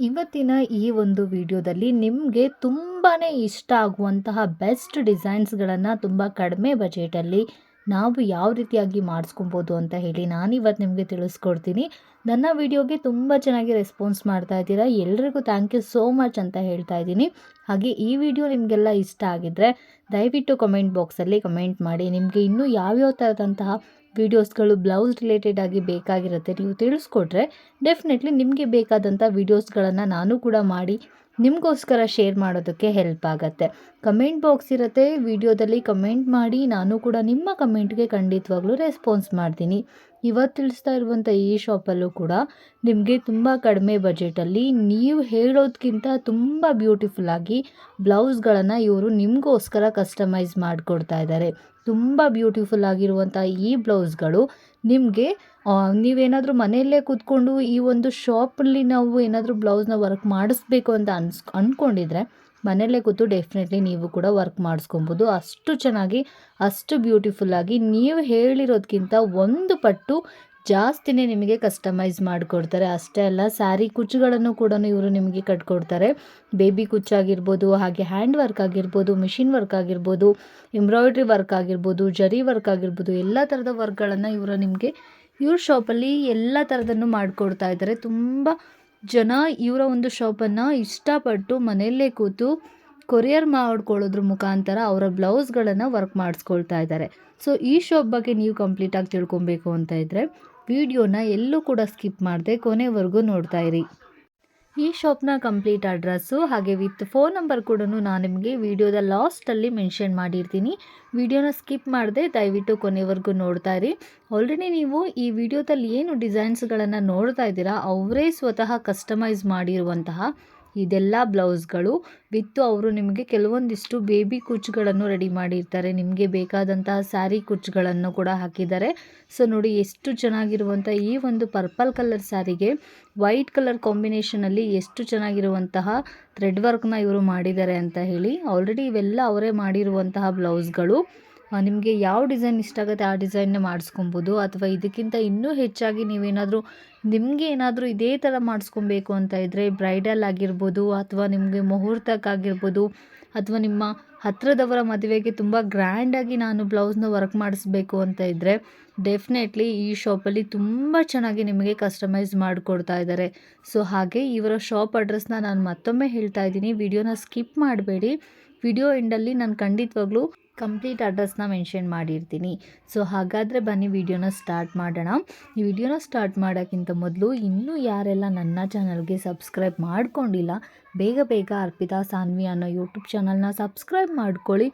ಇವತ್ತಿನ ಈ ಒಂದು ವಿಡಿಯೋದಲ್ಲಿ ನಿಮಗೆ ತುಂಬಾ ಇಷ್ಟ ಆಗುವಂತಹ ಬೆಸ್ಟ್ ಡಿಸೈನ್ಸ್ಗಳನ್ನು ತುಂಬ ಕಡಿಮೆ ಬಜೆಟಲ್ಲಿ ನಾವು ಯಾವ ರೀತಿಯಾಗಿ ಮಾಡಿಸ್ಕೊಬೋದು ಅಂತ ಹೇಳಿ ನಾನಿವತ್ತು ನಿಮಗೆ ತಿಳಿಸ್ಕೊಡ್ತೀನಿ. ನನ್ನ ವಿಡಿಯೋಗೆ ತುಂಬ ಚೆನ್ನಾಗಿ ರೆಸ್ಪಾನ್ಸ್ ಮಾಡ್ತಾ ಇದ್ದೀರಾ, ಎಲ್ರಿಗೂ ಥ್ಯಾಂಕ್ ಯು ಸೋ ಮಚ್ ಅಂತ ಹೇಳ್ತಾ ಇದ್ದೀನಿ. ಹಾಗೆ ಈ ವಿಡಿಯೋ ನಿಮಗೆಲ್ಲ ಇಷ್ಟ ಆಗಿದ್ದರೆ ದಯವಿಟ್ಟು ಕಮೆಂಟ್ ಬಾಕ್ಸಲ್ಲಿ ಕಮೆಂಟ್ ಮಾಡಿ. ನಿಮಗೆ ಇನ್ನೂ ಯಾವ್ಯಾವ ಥರದಂತಹ ವೀಡಿಯೋಸ್ಗಳು ಬ್ಲೌಸ್ ರಿಲೇಟೆಡ್ ಆಗಿ ಬೇಕಾಗಿರುತ್ತೆ ನೀವು ತಿಳಿಸ್ಕೊಟ್ರೆ ಡೆಫಿನೆಟ್ಲಿ ನಿಮಗೆ ಬೇಕಾದಂಥ ವೀಡಿಯೋಸ್ಗಳನ್ನು ನಾನು ಕೂಡ ಮಾಡಿ ನಿಮಗೋಸ್ಕರ ಶೇರ್ ಮಾಡೋದಕ್ಕೆ ಹೆಲ್ಪ್ ಆಗುತ್ತೆ. ಕಮೆಂಟ್ ಬಾಕ್ಸ್ ಇರುತ್ತೆ, ವಿಡಿಯೋದಲ್ಲಿ ಕಮೆಂಟ್ ಮಾಡಿ, ನಾನು ಕೂಡ ನಿಮ್ಮ ಕಮೆಂಟ್ಗೆ ಖಂಡಿತವಾಗ್ಲೂ ರೆಸ್ಪಾನ್ಸ್ ಮಾಡ್ತೀನಿ. ಇವತ್ತು ತಿಳಿಸ್ತಾ ಇರುವಂಥ ಈ ಶಾಪಲ್ಲೂ ಕೂಡ ನಿಮಗೆ ತುಂಬ ಕಡಿಮೆ ಬಜೆಟಲ್ಲಿ ನೀವು ಹೇಳೋದಕ್ಕಿಂತ ತುಂಬ ಬ್ಯೂಟಿಫುಲ್ಲಾಗಿ ಬ್ಲೌಸ್ಗಳನ್ನು ಇವರು ನಿಮಗೋಸ್ಕರ ಕಸ್ಟಮೈಸ್ ಮಾಡಿಕೊಡ್ತಾ ಇದ್ದಾರೆ. ತುಂಬ ಬ್ಯೂಟಿಫುಲ್ ಆಗಿರುವಂಥ ಈ ಬ್ಲೌಸ್ಗಳು ನಿಮಗೆ ನೀವೇನಾದರೂ ಮನೆಯಲ್ಲೇ ಕೂತ್ಕೊಂಡು ಈ ಒಂದು ಶಾಪಲ್ಲಿ ನಾವು ಏನಾದರೂ ಬ್ಲೌಸ್ನ ವರ್ಕ್ ಮಾಡಿಸ್ಬೇಕು ಅಂತ ಅಂದ್ಕೊಂಡಿದ್ರೆ ಮನೆಯಲ್ಲೇ ಕೂತು ಡೆಫಿನೆಟ್ಲಿ ನೀವು ಕೂಡ ವರ್ಕ್ ಮಾಡಿಸ್ಕೊಬೋದು. ಅಷ್ಟು ಚೆನ್ನಾಗಿ ಅಷ್ಟು ಬ್ಯೂಟಿಫುಲ್ಲಾಗಿ ನೀವು ಹೇಳಿರೋದಕ್ಕಿಂತ ಒಂದು ಪಟ್ಟು ಜಾಸ್ತಿನೇ ನಿಮಗೆ ಕಸ್ಟಮೈಸ್ ಮಾಡಿಕೊಡ್ತಾರೆ. ಅಷ್ಟೇ ಅಲ್ಲ, ಸ್ಯಾರಿ ಕುಚ್ಚುಗಳನ್ನು ಕೂಡ ಇವರು ನಿಮಗೆ ಕಟ್ಕೊಡ್ತಾರೆ. ಬೇಬಿ ಕುಚ್ಚಾಗಿರ್ಬೋದು, ಹಾಗೆ ಹ್ಯಾಂಡ್ ವರ್ಕ್ ಆಗಿರ್ಬೋದು, ಮಿಷಿನ್ ವರ್ಕ್ ಆಗಿರ್ಬೋದು, ಎಂಬ್ರಾಯ್ಡ್ರಿ ವರ್ಕ್ ಆಗಿರ್ಬೋದು, ಜರಿ ವರ್ಕ್ ಆಗಿರ್ಬೋದು, ಎಲ್ಲ ಥರದ ವರ್ಕ್ಗಳನ್ನು ಇವ್ರ ಶಾಪಲ್ಲಿ ಎಲ್ಲ ಥರದನ್ನು ಮಾಡಿಕೊಡ್ತಾ ಇದ್ದಾರೆ. ತುಂಬ ಜನ ಇವರ ಒಂದು ಶಾಪನ್ನು ಇಷ್ಟಪಟ್ಟು ಮನೆಯಲ್ಲೇ ಕೂತು ಕೊರಿಯರ್ ಮಾಡ್ಕೊಳ್ಳೋದ್ರ ಮುಖಾಂತರ ಅವರ ಬ್ಲೌಸ್ಗಳನ್ನು ವರ್ಕ್ ಮಾಡಿಸ್ಕೊಳ್ತಾ ಇದ್ದಾರೆ. ಸೊ ಈ ಶಾಪ್ ಬಗ್ಗೆ ನೀವು ಕಂಪ್ಲೀಟಾಗಿ ತಿಳ್ಕೊಬೇಕು ಅಂತ ಇದ್ದರೆ ವಿಡಿಯೋನ ಎಲ್ಲೂ ಕೂಡ ಸ್ಕಿಪ್ ಮಾಡದೆ ಕೊನೆವರೆಗೂ ನೋಡ್ತಾ ಇರಿ. ಈ ಶಾಪ್ನ ಕಂಪ್ಲೀಟ್ ಅಡ್ರೆಸ್ಸು ಹಾಗೆ ವಿತ್ ಫೋನ್ ನಂಬರ್ ಕೂಡ ನಾನು ನಿಮಗೆ ವಿಡಿಯೋದ ಲಾಸ್ಟಲ್ಲಿ ಮೆನ್ಷನ್ ಮಾಡಿರ್ತೀನಿ. ವಿಡಿಯೋನ ಸ್ಕಿಪ್ ಮಾಡದೆ ದಯವಿಟ್ಟು ಕೊನೆವರೆಗೂ ನೋಡ್ತಾ ಇರಿ. ಆಲ್ರೆಡಿ ನೀವು ಈ ವಿಡಿಯೋದಲ್ಲಿ ಏನು ಡಿಸೈನ್ಸ್ಗಳನ್ನು ನೋಡ್ತಾ ಇದ್ದೀರಾ ಅವರೇ ಸ್ವತಃ ಕಸ್ಟಮೈಸ್ ಮಾಡಿರುವಂತಹ ಇದೆಲ್ಲ ಬ್ಲೌಸ್ಗಳು ವಿತ್ತು ಅವರು ನಿಮಗೆ ಕೆಲವೊಂದಿಷ್ಟು ಬೇಬಿ ಕುಚ್ಚುಗಳನ್ನು ರೆಡಿ ಮಾಡಿರ್ತಾರೆ. ನಿಮಗೆ ಬೇಕಾದಂತಹ ಸ್ಯಾರಿ ಕುಚ್ಚುಗಳನ್ನು ಕೂಡ ಹಾಕಿದ್ದಾರೆ. ಸೊ ನೋಡಿ ಎಷ್ಟು ಚೆನ್ನಾಗಿರುವಂಥ ಈ ಒಂದು ಪರ್ಪಲ್ ಕಲರ್ ಸ್ಯಾರಿಗೆ ವೈಟ್ ಕಲರ್ ಕಾಂಬಿನೇಷನಲ್ಲಿ ಎಷ್ಟು ಚೆನ್ನಾಗಿರುವಂತಹ ಥ್ರೆಡ್ ವರ್ಕ್ನ ಇವರು ಮಾಡಿದ್ದಾರೆ ಅಂತ ಹೇಳಿ. ಆಲ್ರೆಡಿ ಇವೆಲ್ಲ ಅವರೇ ಮಾಡಿರುವಂತಹ ಬ್ಲೌಸ್ಗಳು. ನಿಮಗೆ ಯಾವ ಡಿಸೈನ್ ಇಷ್ಟ ಆಗುತ್ತೆ ಆ ಡಿಸೈನ್ನ ಮಾಡಿಸ್ಕೊಬೋದು, ಅಥವಾ ಇದಕ್ಕಿಂತ ಇನ್ನೂ ಹೆಚ್ಚಾಗಿ ನೀವೇನಾದರೂ ನಿಮಗೆ ಏನಾದರೂ ಇದೇ ಥರ ಮಾಡಿಸ್ಕೊಬೇಕು ಅಂತ ಇದ್ದರೆ ಬ್ರೈಡಲ್ ಆಗಿರ್ಬೋದು, ಅಥವಾ ನಿಮಗೆ ಮುಹೂರ್ತಕ್ಕಾಗಿರ್ಬೋದು, ಅಥವಾ ನಿಮ್ಮ ಹತ್ತಿರದವರ ಮದುವೆಗೆ ತುಂಬ ಗ್ರ್ಯಾಂಡಾಗಿ ನಾನು ಬ್ಲೌಸ್ನ ವರ್ಕ್ ಮಾಡಿಸ್ಬೇಕು ಅಂತ ಇದ್ದರೆ ಡೆಫಿನೆಟ್ಲಿ ಈ ಶಾಪಲ್ಲಿ ತುಂಬ ಚೆನ್ನಾಗಿ ನಿಮಗೆ ಕಸ್ಟಮೈಸ್ ಮಾಡಿಕೊಡ್ತಾ ಇದ್ದಾರೆ. ಸೊ ಹಾಗೆ ಇವರ ಶಾಪ್ ಅಡ್ರೆಸ್ನ ನಾನು ಮತ್ತೊಮ್ಮೆ ಹೇಳ್ತಾ ಇದ್ದೀನಿ, ವಿಡಿಯೋನ ಸ್ಕಿಪ್ ಮಾಡಬೇಡಿ. ವಿಡಿಯೋ ಎಂಡಲ್ಲಿ ನಾನು ಖಂಡಿತವಾಗ್ಲೂ ಕಂಪ್ಲೀಟ್ ಅಡ್ರೆಸ್ನ ಮೆನ್ಷನ್ ಮಾಡಿರ್ತೀನಿ. ಸೊ ಹಾಗಾದರೆ ಬನ್ನಿ ವಿಡಿಯೋನ ಸ್ಟಾರ್ಟ್ ಮಾಡೋಣ. ಈ ವಿಡಿಯೋನ ಸ್ಟಾರ್ಟ್ ಮಾಡೋಕ್ಕಿಂತ ಮೊದಲು ಇನ್ನೂ ಯಾರೆಲ್ಲ ನನ್ನ ಚಾನಲ್ಗೆ ಸಬ್ಸ್ಕ್ರೈಬ್ ಮಾಡ್ಕೊಂಡಿಲ್ಲ ಬೇಗ ಬೇಗ ಅರ್ಪಿತಾ ಸಾನ್ವಿ ಅನ್ನೋ ಯೂಟ್ಯೂಬ್ ಚಾನಲ್ನ ಸಬ್ಸ್ಕ್ರೈಬ್ ಮಾಡ್ಕೊಳ್ಳಿ.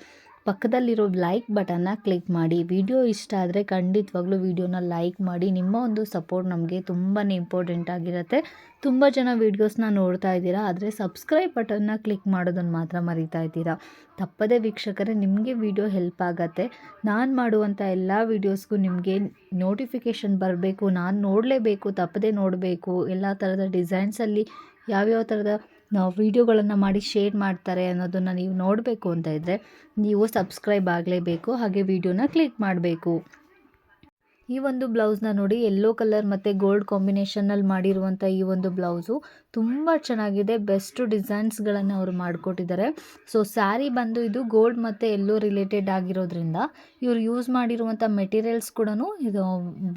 ಪಕ್ಕದಲ್ಲಿರೋ ಲೈಕ್ ಬಟನ್ನ ಕ್ಲಿಕ್ ಮಾಡಿ. ವಿಡಿಯೋ ಇಷ್ಟ ಆದರೆ ಖಂಡಿತವಾಗ್ಲೂ ವಿಡಿಯೋನ ಲೈಕ್ ಮಾಡಿ. ನಿಮ್ಮ ಒಂದು ಸಪೋರ್ಟ್ ನಮಗೆ ತುಂಬಾ ಇಂಪಾರ್ಟೆಂಟ್ ಆಗಿರುತ್ತೆ. ತುಂಬ ಜನ ವೀಡಿಯೋಸ್ನ ನೋಡ್ತಾ ಇದ್ದೀರಾ, ಆದರೆ ಸಬ್ಸ್ಕ್ರೈಬ್ ಬಟನ್ನ ಕ್ಲಿಕ್ ಮಾಡೋದನ್ನು ಮಾತ್ರ ಮರಿತಾ ಇದ್ದೀರಾ. ತಪ್ಪದೇ ವೀಕ್ಷಕರೇ, ನಿಮಗೆ ವಿಡಿಯೋ ಹೆಲ್ಪ್ ಆಗುತ್ತೆ. ನಾನು ಮಾಡುವಂಥ ಎಲ್ಲ ವೀಡಿಯೋಸ್ಗೂ ನಿಮಗೆ ನೋಟಿಫಿಕೇಷನ್ ಬರಬೇಕು, ನಾನು ನೋಡಲೇಬೇಕು, ತಪ್ಪದೇ ನೋಡಬೇಕು. ಎಲ್ಲ ಥರದ ಡಿಸೈನ್ಸಲ್ಲಿ ಯಾವ್ಯಾವ ಥರದ ನಾವು ವೀಡಿಯೋಗಳನ್ನು ಮಾಡಿ ಶೇರ್ ಮಾಡ್ತಾರೆ ಅನ್ನೋದನ್ನು ನೀವು ನೋಡಬೇಕು ಅಂತ ಇದ್ದರೆ ನೀವು ಸಬ್ಸ್ಕ್ರೈಬ್ ಆಗಲೇಬೇಕು, ಹಾಗೆ ವಿಡಿಯೋನ ಕ್ಲಿಕ್ ಮಾಡಬೇಕು. ಈ ಒಂದು ಬ್ಲೌಸ್ನ ನೋಡಿ, ಯೆಲ್ಲೋ ಕಲರ್ ಮತ್ತು ಗೋಲ್ಡ್ ಕಾಂಬಿನೇಷನಲ್ಲಿ ಮಾಡಿರುವಂಥ ಈ ಒಂದು ಬ್ಲೌಸು ತುಂಬ ಚೆನ್ನಾಗಿದೆ. ಬೆಸ್ಟ್ ಡಿಸೈನ್ಸ್ಗಳನ್ನು ಅವರು ಮಾಡಿಕೊಟ್ಟಿದ್ದಾರೆ. ಸೊ ಸ್ಯಾರಿ ಬಂದು ಇದು ಗೋಲ್ಡ್ ಮತ್ತು ಯೆಲ್ಲೋ ರಿಲೇಟೆಡ್ ಆಗಿರೋದ್ರಿಂದ ಇವರು ಯೂಸ್ ಮಾಡಿರುವಂಥ ಮೆಟೀರಿಯಲ್ಸ್ ಕೂಡ ಇದು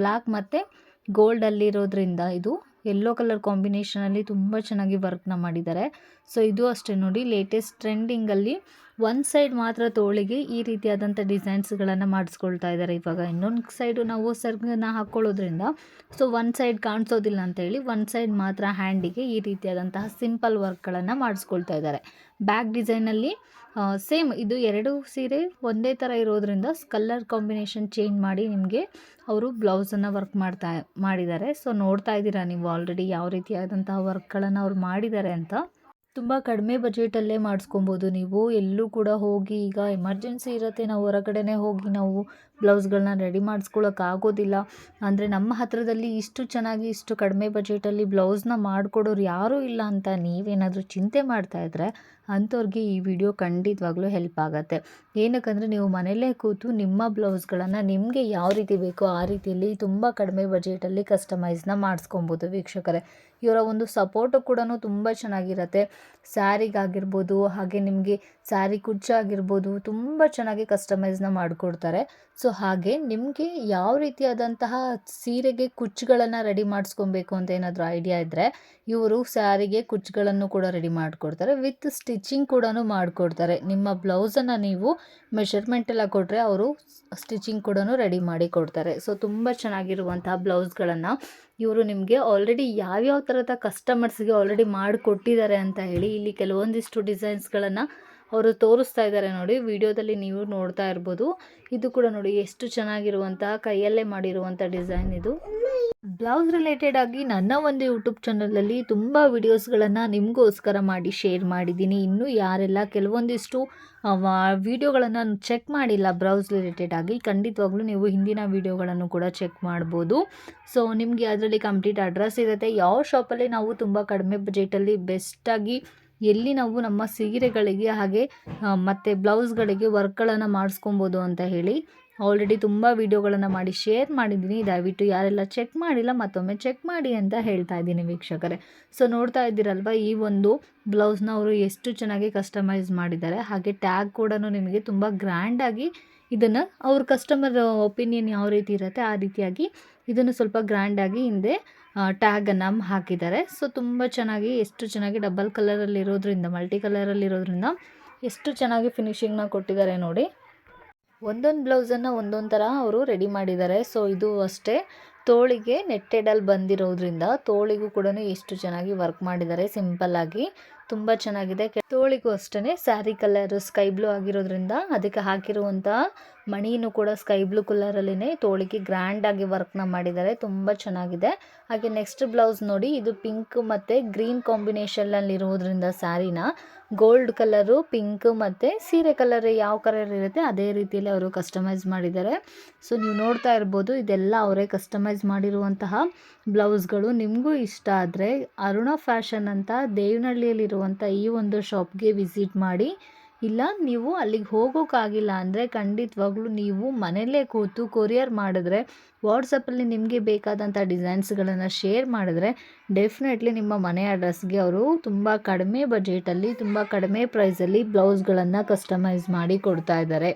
ಬ್ಲ್ಯಾಕ್ ಮತ್ತು ಗೋಲ್ಡಲ್ಲಿರೋದ್ರಿಂದ ಇದು ಯೆಲ್ಲೋ ಕಲರ್ ಕಾಂಬಿನೇಷನಲ್ಲಿ ತುಂಬ ಚೆನ್ನಾಗಿ ವರ್ಕ್ನ ಮಾಡಿದ್ದಾರೆ. ಸೊ ಇದು ಅಷ್ಟೇ ನೋಡಿ, ಲೇಟೆಸ್ಟ್ ಟ್ರೆಂಡಿಂಗಲ್ಲಿ ಒಂದು ಸೈಡ್ ಮಾತ್ರ ತೋಳಿಗೆ ಈ ರೀತಿಯಾದಂಥ ಡಿಸೈನ್ಸ್ಗಳನ್ನು ಮಾಡಿಸ್ಕೊಳ್ತಾ ಇದ್ದಾರೆ. ಇವಾಗ ಇನ್ನೊಂದು ಸೈಡು ನಾವು ಸರ್ಗನ್ನ ಹಾಕ್ಕೊಳ್ಳೋದ್ರಿಂದ ಸೊ ಒಂದು ಸೈಡ್ ಕಾಣಿಸೋದಿಲ್ಲ ಅಂತೇಳಿ ಒಂದು ಸೈಡ್ ಮಾತ್ರ ಹ್ಯಾಂಡಿಗೆ ಈ ರೀತಿಯಾದಂತಹ ಸಿಂಪಲ್ ವರ್ಕ್ಗಳನ್ನು ಮಾಡಿಸ್ಕೊಳ್ತಾ ಇದ್ದಾರೆ. ಬ್ಯಾಕ್ ಡಿಸೈನಲ್ಲಿ ಸೇಮ್ ಇದು ಎರಡು ಸೀರೆ ಒಂದೇ ಥರ ಇರೋದ್ರಿಂದ ಕಲರ್ ಕಾಂಬಿನೇಷನ್ ಚೇಂಜ್ ಮಾಡಿ ನಿಮಗೆ ಅವರು ಬ್ಲೌಸನ್ನು ವರ್ಕ್ ಮಾಡಿದ್ದಾರೆ. ಸೊ ನೋಡ್ತಾ ಇದ್ದೀರಾ ನೀವು ಆಲ್ರೆಡಿ ಯಾವ ರೀತಿಯಾದಂತಹ ವರ್ಕ್ಗಳನ್ನು ಅವ್ರು ಮಾಡಿದ್ದಾರೆ ಅಂತ. ತುಂಬ ಕಡಿಮೆ ಬಜೆಟಲ್ಲೇ ಮಾಡಿಸ್ಕೊಬೋದು ನೀವು. ಎಲ್ಲೂ ಕೂಡ ಹೋಗಿ ಈಗ ಎಮರ್ಜೆನ್ಸಿ ಇರುತ್ತೆ, ನಾವು ಹೊರಗಡೆನೇ ಹೋಗಿ ನಾವು ಬ್ಲೌಸ್ಗಳನ್ನ ರೆಡಿ ಮಾಡಿಸ್ಕೊಳ್ಳೋಕ್ಕಾಗೋದಿಲ್ಲ ಅಂದರೆ ನಮ್ಮ ಹತ್ರದಲ್ಲಿ ಇಷ್ಟು ಚೆನ್ನಾಗಿ ಇಷ್ಟು ಕಡಿಮೆ ಬಜೆಟಲ್ಲಿ ಬ್ಲೌಸ್ನ ಮಾಡಿಕೊಡೋರು ಯಾರೂ ಇಲ್ಲ ಅಂತ ನೀವೇನಾದರೂ ಚಿಂತೆ ಮಾಡ್ತಾಯಿದ್ರೆ ಅಂಥವ್ರಿಗೆ ಈ ವಿಡಿಯೋ ಖಂಡಿತವಾಗ್ಲೂ ಹೆಲ್ಪ್ ಆಗುತ್ತೆ. ಏನಕ್ಕಂದರೆ ನೀವು ಮನೆಯಲ್ಲೇ ಕೂತು ನಿಮ್ಮ ಬ್ಲೌಸ್ಗಳನ್ನು ನಿಮಗೆ ಯಾವ ರೀತಿ ಬೇಕೋ ಆ ರೀತಿಯಲ್ಲಿ ತುಂಬ ಕಡಿಮೆ ಬಜೆಟಲ್ಲಿ ಕಸ್ಟಮೈಸ್ನ ಮಾಡಿಸ್ಕೊಬೋದು ವೀಕ್ಷಕರೇ. ಇವರ ಒಂದು ಸಪೋರ್ಟು ಕೂಡ ತುಂಬ ಚೆನ್ನಾಗಿರುತ್ತೆ. ಸ್ಯಾರಿಗಾಗಿರ್ಬೋದು, ಹಾಗೆ ನಿಮಗೆ ಸ್ಯಾರಿ ಕುಚ್ಚಾಗಿರ್ಬೋದು ತುಂಬ ಚೆನ್ನಾಗಿ ಕಸ್ಟಮೈಸ್ನ ಮಾಡಿಕೊಡ್ತಾರೆ. ಸೊ ಹಾಗೆ ನಿಮಗೆ ಯಾವ ರೀತಿಯಾದಂತಹ ಸೀರೆಗೆ ಕುಚ್ಚುಗಳನ್ನು ರೆಡಿ ಮಾಡಿಸ್ಕೊಬೇಕು ಅಂತ ಏನಾದರೂ ಐಡಿಯಾ ಇದ್ದರೆ ಇವರು ಸ್ಯಾರಿಗೆ ಕುಚ್ಚುಗಳನ್ನು ಕೂಡ ರೆಡಿ ಮಾಡಿಕೊಡ್ತಾರೆ. ವಿತ್ ಸ್ಟಿಚಿಂಗ್ ಕೂಡ ಮಾಡಿಕೊಡ್ತಾರೆ. ನಿಮ್ಮ ಬ್ಲೌಸನ್ನು ನೀವು ಮೆಷರ್ಮೆಂಟೆಲ್ಲ ಕೊಟ್ಟರೆ ಅವರು ಸ್ಟಿಚಿಂಗ್ ಕೂಡ ರೆಡಿ ಮಾಡಿ ಕೊಡ್ತಾರೆ. ಸೊ ತುಂಬ ಚೆನ್ನಾಗಿರುವಂತಹ ಬ್ಲೌಸ್ಗಳನ್ನು ಇವರು ನಿಮಗೆ ಆಲ್ರೆಡಿ ಯಾವ್ಯಾವ ಥರದ ಕಸ್ಟಮರ್ಸ್ಗೆ ಆಲ್ರೆಡಿ ಮಾಡಿಕೊಟ್ಟಿದ್ದಾರೆ ಅಂತ ಹೇಳಿ ಇಲ್ಲಿ ಕೆಲವೊಂದಿಷ್ಟು ಡಿಸೈನ್ಸ್ಗಳನ್ನು ಅವರು ತೋರಿಸ್ತಾ ಇದ್ದಾರೆ ನೋಡಿ. ವಿಡಿಯೋದಲ್ಲಿ ನೀವು ನೋಡ್ತಾ ಇರ್ಬೋದು. ಇದು ಕೂಡ ನೋಡಿ ಎಷ್ಟು ಚೆನ್ನಾಗಿರುವಂತಹ ಕೈಯಲ್ಲೇ ಮಾಡಿರುವಂಥ ಡಿಸೈನ್ ಇದು. ಬ್ಲೌಸ್ ರಿಲೇಟೆಡ್ ಆಗಿ ನನ್ನ ಒಂದು ಯೂಟ್ಯೂಬ್ ಚಾನಲಲ್ಲಿ ತುಂಬ ವಿಡಿಯೋಸ್ಗಳನ್ನು ನಿಮಗೋಸ್ಕರ ಮಾಡಿ ಶೇರ್ ಮಾಡಿದ್ದೀನಿ. ಇನ್ನೂ ಯಾರೆಲ್ಲ ಕೆಲವೊಂದಿಷ್ಟು ವಿಡಿಯೋಗಳನ್ನು ಚೆಕ್ ಮಾಡಿಲ್ಲ ಬ್ಲೌಸ್ ರಿಲೇಟೆಡ್ ಆಗಿ, ಖಂಡಿತವಾಗ್ಲೂ ನೀವು ಹಿಂದಿನ ವಿಡಿಯೋಗಳನ್ನು ಕೂಡ ಚೆಕ್ ಮಾಡ್ಬೋದು. ಸೊ ನಿಮಗೆ ಅದರಲ್ಲಿ ಕಂಪ್ಲೀಟ್ ಅಡ್ರೆಸ್ ಇರುತ್ತೆ, ಯಾವ ಶಾಪಲ್ಲಿ ನಾವು ತುಂಬ ಕಡಿಮೆ ಬಜೆಟಲ್ಲಿ ಬೆಸ್ಟಾಗಿ ಎಲ್ಲಿ ನಾವು ನಮ್ಮ ಸೀರೆಗಳಿಗೆ ಹಾಗೆ ಮತ್ತು ಬ್ಲೌಸ್ಗಳಿಗೆ ವರ್ಕ್ಗಳನ್ನು ಮಾಡಿಸ್ಕೊಬೋದು ಅಂತ ಹೇಳಿ ಆಲ್ರೆಡಿ ತುಂಬ ವಿಡಿಯೋಗಳನ್ನು ಮಾಡಿ ಶೇರ್ ಮಾಡಿದ್ದೀನಿ. ದಯವಿಟ್ಟು ಯಾರೆಲ್ಲ ಚೆಕ್ ಮಾಡಿಲ್ಲ ಮತ್ತೊಮ್ಮೆ ಚೆಕ್ ಮಾಡಿ ಅಂತ ಹೇಳ್ತಾ ಇದ್ದೀನಿ ವೀಕ್ಷಕರೇ. ಸೊ ನೋಡ್ತಾ ಇದ್ದೀರಲ್ವ ಈ ಒಂದು ಬ್ಲೌಸ್ನ ಅವರು ಎಷ್ಟು ಚೆನ್ನಾಗಿ ಕಸ್ಟಮೈಸ್ ಮಾಡಿದ್ದಾರೆ. ಹಾಗೆ ಟ್ಯಾಗ್ ಕೂಡ ನಿಮಗೆ ತುಂಬ ಗ್ರ್ಯಾಂಡಾಗಿ ಇದನ್ನು ಅವ್ರ ಕಸ್ಟಮರ್ ಒಪಿನಿಯನ್ ಯಾವ ರೀತಿ ಇರುತ್ತೆ ಆ ರೀತಿಯಾಗಿ ಇದನ್ನು ಸ್ವಲ್ಪ ಗ್ರ್ಯಾಂಡಾಗಿ ಹಿಂದೆ ಟ್ಯಾಗನ್ನು ಹಾಕಿದ್ದಾರೆ. ಸೊ ತುಂಬ ಚೆನ್ನಾಗಿ ಎಷ್ಟು ಚೆನ್ನಾಗಿ ಡಬಲ್ ಕಲರಲ್ಲಿರೋದ್ರಿಂದ ಮಲ್ಟಿ ಕಲರಲ್ಲಿರೋದ್ರಿಂದ ಎಷ್ಟು ಚೆನ್ನಾಗಿ ಫಿನಿಶಿಂಗ್ನ ಕೊಟ್ಟಿದ್ದಾರೆ ನೋಡಿ. ಒಂದೊಂದು ಬ್ಲೌಸನ್ನು ಒಂದೊಂದು ಥರ ಅವರು ರೆಡಿ ಮಾಡಿದ್ದಾರೆ. ಸೊ ಇದು ಅಷ್ಟೇ ತೋಳಿಗೆ ನೆಟ್ಟೆಡಲ್ಲಿ ಬಂದಿರೋದ್ರಿಂದ ತೋಳಿಗೂ ಕೂಡ ಎಷ್ಟು ಚೆನ್ನಾಗಿ ವರ್ಕ್ ಮಾಡಿದ್ದಾರೆ. ಸಿಂಪಲ್ಲಾಗಿ ತುಂಬ ಚೆನ್ನಾಗಿದೆ. ತೋಳಿಗೂ ಅಷ್ಟೇ ಸ್ಯಾರಿ ಕಲರ್ ಸ್ಕೈ ಬ್ಲೂ ಆಗಿರೋದ್ರಿಂದ ಅದಕ್ಕೆ ಹಾಕಿರುವಂಥ ಮಣಿನೂ ಕೂಡ ಸ್ಕೈ ಬ್ಲೂ ಕಲರಲ್ಲಿನೇ ತೋಳಿಗೆ ಗ್ರ್ಯಾಂಡಾಗಿ ವರ್ಕ್ನ ಮಾಡಿದ್ದಾರೆ. ತುಂಬ ಚೆನ್ನಾಗಿದೆ. ಹಾಗೆ ನೆಕ್ಸ್ಟ್ ಬ್ಲೌಸ್ ನೋಡಿ, ಇದು ಪಿಂಕ್ ಮತ್ತು ಗ್ರೀನ್ ಕಾಂಬಿನೇಷನ್ನಲ್ಲಿರೋದ್ರಿಂದ ಸ್ಯಾರಿನ ಗೋಲ್ಡ್ ಕಲರು, ಪಿಂಕ್ ಮತ್ತು ಸೀರೆ ಕಲರ್ ಯಾವ ಕಲರ್ ಇರುತ್ತೆ ಅದೇ ರೀತಿಯಲ್ಲಿ ಅವರು ಕಸ್ಟಮೈಸ್ ಮಾಡಿದ್ದಾರೆ. ಸೊ ನೀವು ನೋಡ್ತಾ ಇರ್ಬೋದು ಇದೆಲ್ಲ ಅವರೇ ಕಸ್ಟಮೈಸ್ ಮಾಡಿರುವಂತಹ ಬ್ಲೌಸ್ಗಳು. ನಿಮಗೂ ಇಷ್ಟ ಆದರೆ ಅರುಣ ಫ್ಯಾಷನ್ ಅಂತ ದೇವನಹಳ್ಳಿಯಲ್ಲಿರುವಂಥ ಈ ಒಂದು ಶಾಪ್ಗೆ ವಿಸಿಟ್ ಮಾಡಿ. ಇಲ್ಲ ನೀವು ಅಲ್ಲಿಗೆ ಹೋಗೋಕ್ಕಾಗಿಲ್ಲ ಅಂದರೆ ಖಂಡಿತವಾಗ್ಲೂ ನೀವು ಮನೆಯಲ್ಲೇ ಕೂತು ಕೊರಿಯರ್ ಮಾಡಿದ್ರೆ ವಾಟ್ಸಪ್ಪಲ್ಲಿ ನಿಮಗೆ ಬೇಕಾದಂಥ ಡಿಸೈನ್ಸ್ಗಳನ್ನು ಶೇರ್ ಮಾಡಿದ್ರೆ ಡೆಫಿನೆಟ್ಲಿ ನಿಮ್ಮ ಮನೆ ಅಡ್ರೆಸ್ಗೆ ಅವರು ತುಂಬ ಕಡಿಮೆ ಬಜೆಟಲ್ಲಿ ತುಂಬ ಕಡಿಮೆ ಪ್ರೈಸಲ್ಲಿ ಬ್ಲೌಸ್ಗಳನ್ನು ಕಸ್ಟಮೈಸ್ ಮಾಡಿ ಕೊಡ್ತಾ ಇದ್ದಾರೆ.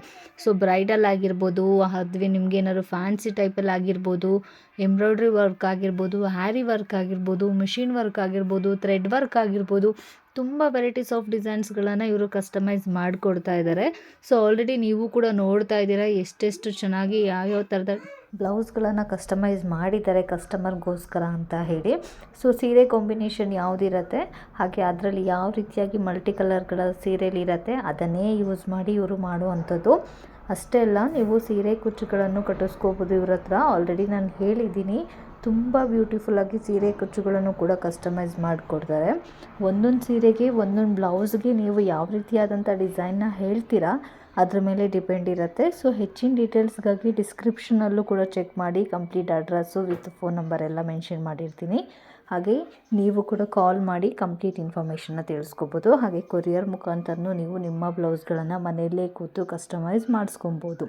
ಸೊ ಬ್ರೈಡಲ್ ಆಗಿರ್ಬೋದು, ಅಥವಾ ನಿಮ್ಗೆ ಏನಾದ್ರು ಫ್ಯಾನ್ಸಿ ಟೈಪಲ್ಲಿ ಆಗಿರ್ಬೋದು, ಎಂಬ್ರಾಯ್ಡ್ರಿ ವರ್ಕ್ ಆಗಿರ್ಬೋದು, ಹ್ಯಾರಿ ವರ್ಕ್ ಆಗಿರ್ಬೋದು, ಮಿಷಿನ್ ವರ್ಕ್ ಆಗಿರ್ಬೋದು, ಥ್ರೆಡ್ ವರ್ಕ್ ಆಗಿರ್ಬೋದು, ತುಂಬ ವೆರೈಟೀಸ್ ಆಫ್ ಡಿಸೈನ್ಸ್ಗಳನ್ನು ಇವರು ಕಸ್ಟಮೈಸ್ ಮಾಡಿಕೊಡ್ತಾ ಇದ್ದಾರೆ. ಸೊ ಆಲ್ರೆಡಿ ನೀವು ಕೂಡ ನೋಡ್ತಾ ಇದ್ದೀರಾ ಎಷ್ಟೆಷ್ಟು ಚೆನ್ನಾಗಿ ಯಾವ್ಯಾವ ಥರದ ಬ್ಲೌಸ್ಗಳನ್ನು ಕಸ್ಟಮೈಸ್ ಮಾಡಿದ್ದಾರೆ ಕಸ್ಟಮರ್ಗೋಸ್ಕರ ಅಂತ ಹೇಳಿ. ಸೊ ಸೀರೆ ಕಾಂಬಿನೇಷನ್ ಯಾವುದಿರುತ್ತೆ ಹಾಗೆ ಅದರಲ್ಲಿ ಯಾವ ರೀತಿಯಾಗಿ ಮಲ್ಟಿ ಕಲರ್ಗಳ ಸೀರೆಯಲ್ಲಿರುತ್ತೆ ಅದನ್ನೇ ಯೂಸ್ ಮಾಡಿ ಇವರು ಮಾಡುವಂಥದ್ದು. ಅಷ್ಟೇ ಅಲ್ಲ, ನೀವು ಸೀರೆ ಕುಚ್ಚುಗಳನ್ನು ಕಟ್ಟಿಸ್ಕೋಬೋದು ಇವ್ರ ಹತ್ರ. ಆಲ್ರೆಡಿ ನಾನು ಹೇಳಿದ್ದೀನಿ, ತುಂಬ ಬ್ಯೂಟಿಫುಲ್ಲಾಗಿ ಸೀರೆ ಕುಚ್ಚುಗಳನ್ನು ಕೂಡ ಕಸ್ಟಮೈಸ್ ಮಾಡಿಕೊಡ್ತಾರೆ. ಒಂದೊಂದು ಸೀರೆಗೆ ಒಂದೊಂದು ಬ್ಲೌಸ್ಗೆ ನೀವು ಯಾವ ರೀತಿಯಾದಂಥ ಡಿಸೈನ್ನ ಹೇಳ್ತೀರಾ ಅದ್ರ ಮೇಲೆ ಡಿಪೆಂಡ್ ಇರುತ್ತೆ. ಸೊ ಹೆಚ್ಚಿನ ಡೀಟೇಲ್ಸ್ಗಾಗಿ ಡಿಸ್ಕ್ರಿಪ್ಷನಲ್ಲೂ ಕೂಡ ಚೆಕ್ ಮಾಡಿ. Complete address with phone number ಎಲ್ಲ ಮೆನ್ಷನ್ ಮಾಡಿರ್ತೀನಿ. ಹಾಗೆ ನೀವು ಕೂಡ ಕಾಲ್ ಮಾಡಿ ಕಂಪ್ಲೀಟ್ ಇನ್ಫಾರ್ಮೇಷನ್ನ ತಿಳಿಸ್ಕೊಬೋದು. ಹಾಗೆ ಕೊರಿಯರ್ ಮುಖಾಂತರನೂ ನೀವು ನಿಮ್ಮ ಬ್ಲೌಸ್ಗಳನ್ನು ಮನೆಯಲ್ಲೇ ಕೂತು ಕಸ್ಟಮೈಸ್ ಮಾಡಿಸ್ಕೊಬೋದು.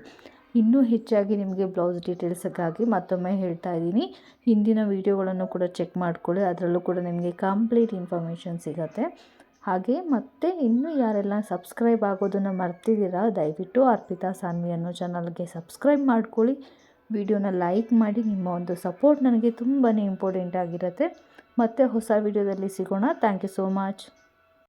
ಇನ್ನೂ ಹೆಚ್ಚಾಗಿ ನಿಮಗೆ ಬ್ಲೌಸ್ ಡೀಟೇಲ್ಸ್ಗಾಗಿ ಮತ್ತೊಮ್ಮೆ ಹೇಳ್ತಾ ಇದ್ದೀನಿ, ಹಿಂದಿನ ವೀಡಿಯೋಗಳನ್ನು ಕೂಡ ಚೆಕ್ ಮಾಡ್ಕೊಳ್ಳಿ. ಅದರಲ್ಲೂ ಕೂಡ ನಿಮಗೆ ಕಂಪ್ಲೀಟ್ ಇನ್ಫಾರ್ಮೇಷನ್ ಸಿಗುತ್ತೆ. ಹಾಗೆ ಮತ್ತು ಇನ್ನೂ ಯಾರೆಲ್ಲ ಸಬ್ಸ್ಕ್ರೈಬ್ ಆಗೋದನ್ನು ಮರ್ತಿದ್ದೀರಾ ದಯವಿಟ್ಟು ಅರ್ಪಿತಾ ಸಾನ್ವಿ ಅನ್ನೋ ಚಾನಲ್ಗೆ ಸಬ್ಸ್ಕ್ರೈಬ್ ಮಾಡ್ಕೊಳ್ಳಿ. ವಿಡಿಯೋನ ಲೈಕ್ ಮಾಡಿ. ನಿಮ್ಮ ಒಂದು ಸಪೋರ್ಟ್ ನನಗೆ ತುಂಬಾ ಇಂಪಾರ್ಟೆಂಟ್ ಆಗಿರುತ್ತೆ. ಮತ್ತೆ ಹೊಸ ವಿಡಿಯೋದಲ್ಲಿ ಸಿಗೋಣ. Thank you so much.